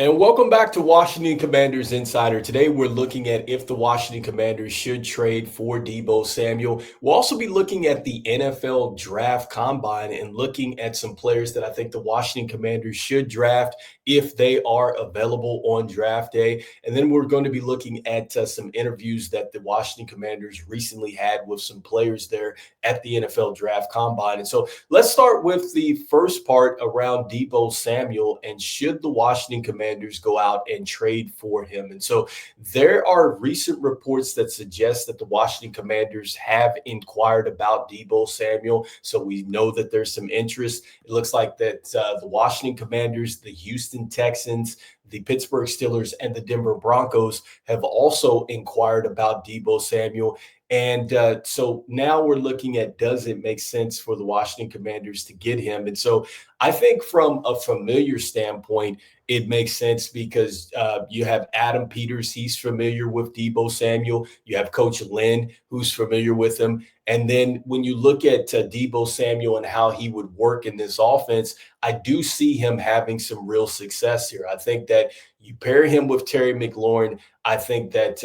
And welcome back to Washington Commanders Insider. Today we're looking at if the Washington Commanders should trade for Deebo Samuel. We'll also be looking at the NFL Draft Combine and looking at some players that I think the Washington Commanders should draft if they are available on draft day. And then we're going to be looking at some interviews that the Washington Commanders recently had with some players there at the NFL Draft Combine. And so let's start with the first part around Deebo Samuel and should the Washington Commanders go out and trade for him. And so there are recent reports that suggest that the Washington Commanders have inquired about Deebo Samuel. So we know that there's some interest. It looks like that the Washington Commanders, the Houston Texans, the Pittsburgh Steelers, and the Denver Broncos have also inquired about Deebo Samuel. And so now we're looking at, does it make sense for the Washington Commanders to get him? And so I think from a familiar standpoint, it makes sense because you have Adam Peters. He's familiar with Deebo Samuel. You have Coach Lynn, who's familiar with him. And then when you look at Deebo Samuel and how he would work in this offense, I do see him having some real success here. I think that you pair him with Terry McLaurin. I think that,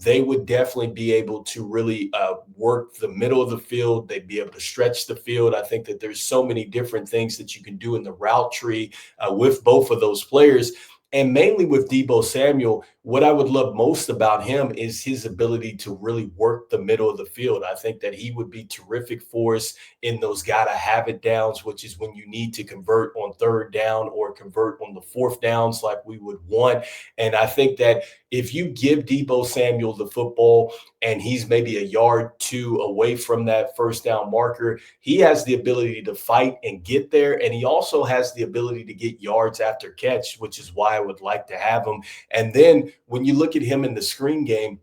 they would definitely be able to really work the middle of the field. They'd be able to stretch the field. I think that there's so many different things that you can do in the route tree with both of those players. And mainly with Deebo Samuel, what I would love most about him is his ability to really work the middle of the field. I think that he would be terrific for us in those gotta have it downs, which is when you need to convert on third down or convert on the fourth downs like we would want. And I think that if you give Deebo Samuel the football and he's maybe a yard two away from that first down marker, he has the ability to fight and get there. And he also has the ability to get yards after catch, which is why I would like to have him. And then when you look at him in the screen game,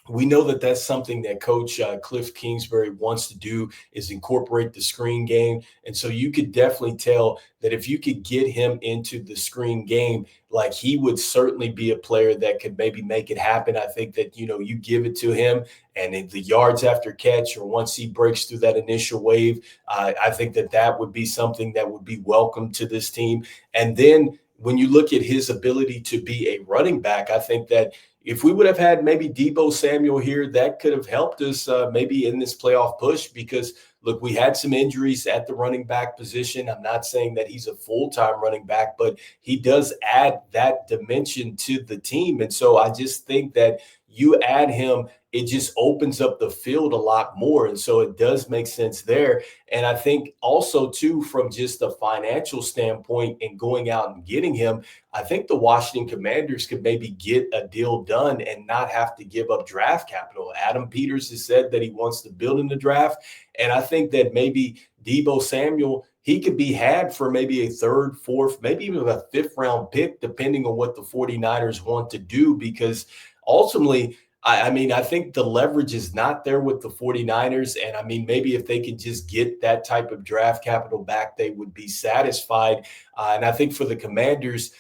we know that that's something that Coach Cliff Kingsbury wants to do is incorporate the screen game. And so you could definitely tell that if you could get him into the screen game, like he would certainly be a player that could maybe make it happen. I think that, you give it to him and in the yards after catch or once he breaks through that initial wave, I think that that would be something that would be welcome to this team. And then when you look at his ability to be a running back, I think that if we would have had maybe Deebo Samuel here, that could have helped us maybe in this playoff push because, look, we had some injuries at the running back position. I'm not saying that he's a full-time running back, but he does add that dimension to the team. And so I just think that you add him, it just opens up the field a lot more. And so it does make sense there. And I think also, too, from just a financial standpoint and going out and getting him, I think the Washington Commanders could maybe get a deal done and not have to give up draft capital. Adam Peters has said that he wants to build in the draft. And I think that maybe Deebo Samuel, he could be had for maybe a third, fourth, maybe even a fifth round pick, depending on what the 49ers want to do, because ultimately, I think the leverage is not there with the 49ers. And I mean, maybe if they could just get that type of draft capital back, they would be satisfied. And I think for the Commanders,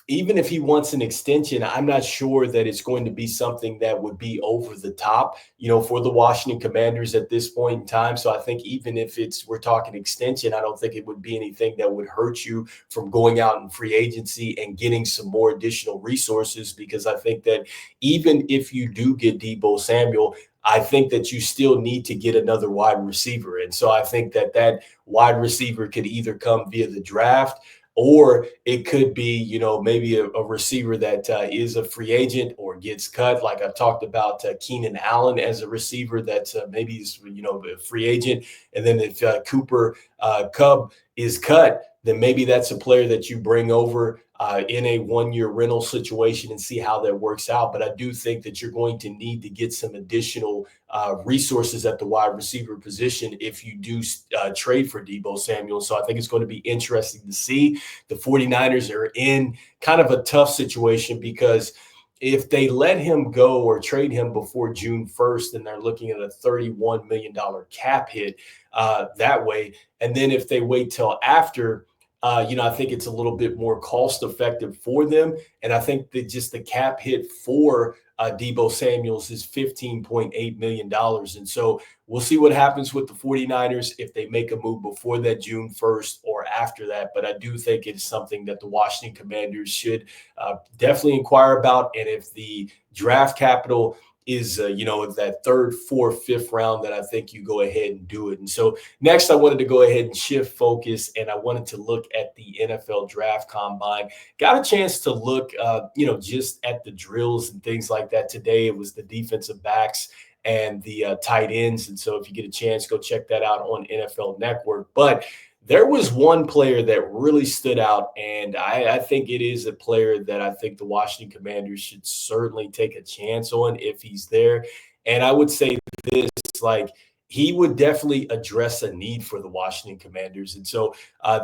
even if he wants an extension, I'm not sure that it's going to be something that would be over the top, for the Washington Commanders at this point in time. So I think even if we're talking extension, I don't think it would be anything that would hurt you from going out in free agency and getting some more additional resources, because I think that even if you do get Deebo Samuel, I think that you still need to get another wide receiver. And so I think that that wide receiver could either come via the draft, or it could be, maybe a receiver that is a free agent or gets cut. Like I've talked about Keenan Allen as a receiver that maybe is, a free agent. And then if Cooper Kupp is cut, then maybe that's a player that you bring over in a one-year rental situation and see how that works out. But I do think that you're going to need to get some additional resources at the wide receiver position if you do trade for Deebo Samuel. So I think it's going to be interesting to see. The 49ers are in kind of a tough situation because if they let him go or trade him before June 1st, then they're looking at a $31 million cap hit that way. And then if they wait till after, I think it's a little bit more cost effective for them. And I think that just the cap hit for Deebo Samuels is $15.8 million. And so we'll see what happens with the 49ers if they make a move before that June 1st or after that. But I do think it's something that the Washington Commanders should definitely inquire about. And if the draft capital is, that third, fourth, fifth round, that I think you go ahead and do it. And so next, I wanted to go ahead and shift focus, and I wanted to look at the NFL Draft Combine. Got a chance to look, just at the drills and things like that today. It was the defensive backs and the tight ends. And so if you get a chance, go check that out on NFL Network. But there was one player that really stood out, and I think it is a player that I think the Washington Commanders should certainly take a chance on if he's there. And I would say this, like, he would definitely address a need for the Washington Commanders. And so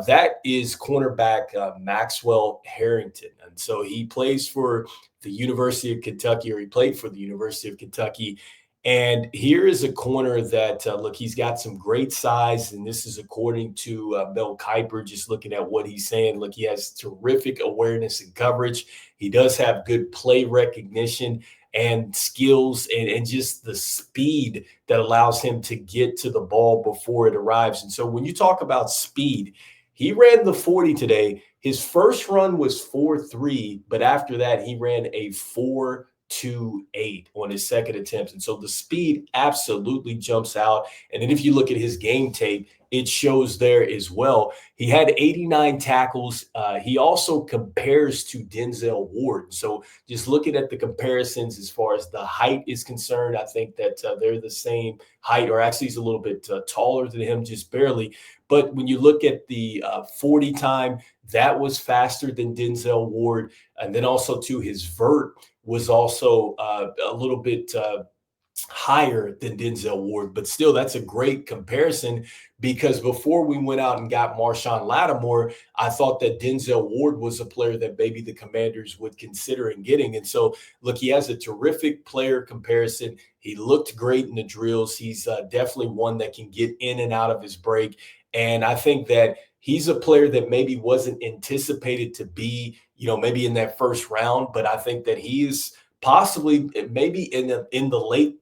that is cornerback Maxwell Harrington. And so he plays for the University of Kentucky, or he played for the University of Kentucky. And here is a corner that, look, he's got some great size. And this is according to Mel Kiper, just looking at what he's saying. Look, he has terrific awareness and coverage. He does have good play recognition and skills, and just the speed that allows him to get to the ball before it arrives. And so when you talk about speed, he ran the 40 today. His first run was 4.3, but after that, he ran a 4.28 on his second attempt. And so the speed absolutely jumps out. And then if you look at his game tape, it shows there as well. He had 89 tackles. He also compares to Denzel Ward. So just looking at the comparisons as far as the height is concerned, I think that they're the same height, or actually he's a little bit taller than him, just barely. But when you look at the 40 time, that was faster than Denzel Ward. And then also to his vert was also a little bit higher than Denzel Ward, but still, that's a great comparison, because before we went out and got Marshawn Lattimore, I thought that Denzel Ward was a player that maybe the Commanders would consider in getting. And so, look, he has a terrific player comparison. He looked great in the drills. He's definitely one that can get in and out of his break. And I think that he's a player that maybe wasn't anticipated to be, maybe in that first round, but I think that he is possibly maybe in the late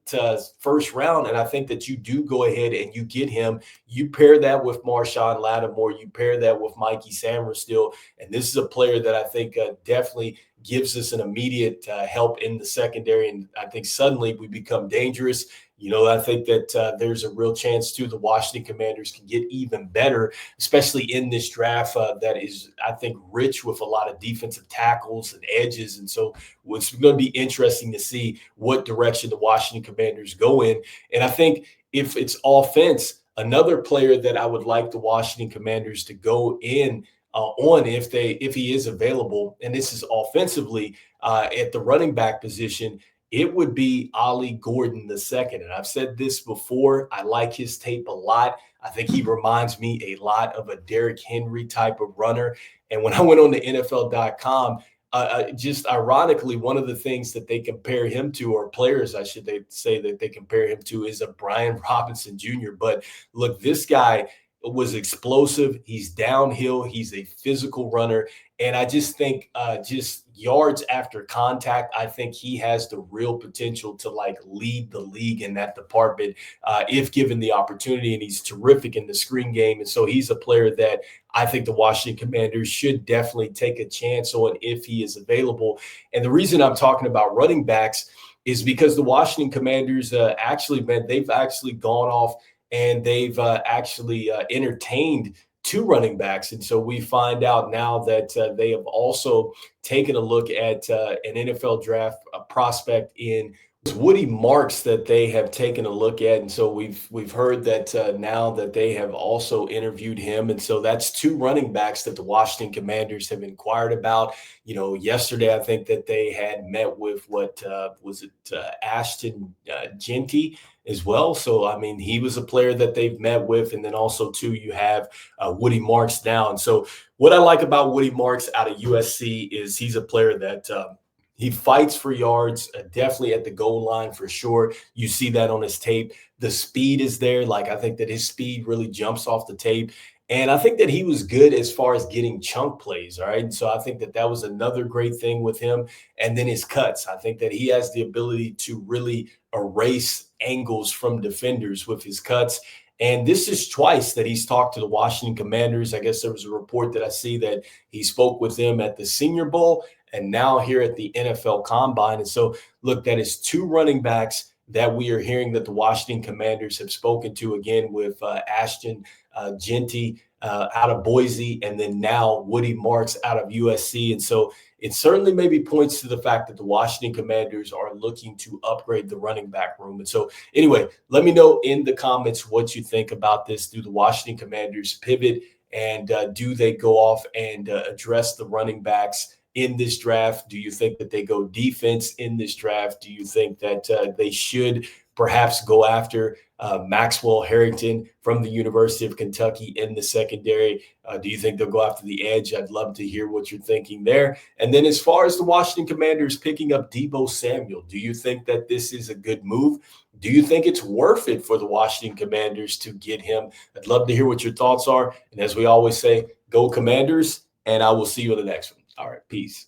first round. And I think that you do go ahead and you get him. You pair that with Marshawn Lattimore. You pair that with Mikey Samuel, and this is a player that I think definitely gives us an immediate help in the secondary. And I think suddenly we become dangerous. I think that there's a real chance too the Washington Commanders can get even better, especially in this draft that is, I think, rich with a lot of defensive tackles and edges. And so it's going to be interesting to see what direction the Washington Commanders go in. And I think if it's offense, another player that I would like the Washington Commanders to go in on if he is available, and this is offensively at the running back position, it would be Ollie Gordon II. And I've said this before, I like his tape a lot. I think he reminds me a lot of a Derrick Henry type of runner. And when I went on to NFL.com, just ironically, one of the things that they compare him to, or players, I should say, that they compare him to, is a Brian Robinson Jr. But look, this guy was explosive. He's downhill. He's a physical runner. And I just think just yards after contact, I think he has the real potential to lead the league in that department if given the opportunity. And he's terrific in the screen game. And so he's a player that I think the Washington Commanders should definitely take a chance on if he is available. And the reason I'm talking about running backs is because the Washington Commanders they've actually gone off and they've actually entertained two running backs. And so we find out now that they have also taken a look at an NFL draft prospect in Woody Marks that they have taken a look at. And so we've heard that now that they have also interviewed him. And so that's two running backs that the Washington Commanders have inquired about. Yesterday, I think that they had met with Ashton Genty as well. So, I mean, he was a player that they've met with. And then also, too, you have Woody Marks now. And so what I like about Woody Marks out of USC is he's a player that he fights for yards, definitely at the goal line for sure. You see that on his tape. The speed is there. I think that his speed really jumps off the tape. And I think that he was good as far as getting chunk plays, all right? And so I think that that was another great thing with him. And then his cuts. I think that he has the ability to really erase angles from defenders with his cuts. And this is twice that he's talked to the Washington Commanders. I guess there was a report that I see that he spoke with them at the Senior Bowl and now here at the NFL Combine. And so, look, that is two running backs that we are hearing that the Washington Commanders have spoken to, again with Ashton Genty out of Boise, and then now Woody Marks out of USC. And so it certainly maybe points to the fact that the Washington Commanders are looking to upgrade the running back room. And so anyway, let me know in the comments what you think about this. Do the Washington Commanders pivot, and do they go off and address the running backs in this draft? Do you think that they go defense in this draft? Do you think that they should perhaps go after Maxwell Harrington from the University of Kentucky in the secondary? Do you think they'll go after the edge? I'd love to hear what you're thinking there. And then as far as the Washington Commanders picking up Deebo Samuel, do you think that this is a good move? Do you think it's worth it for the Washington Commanders to get him? I'd love to hear what your thoughts are. And as we always say, go Commanders, and I will see you in the next one. All right, peace.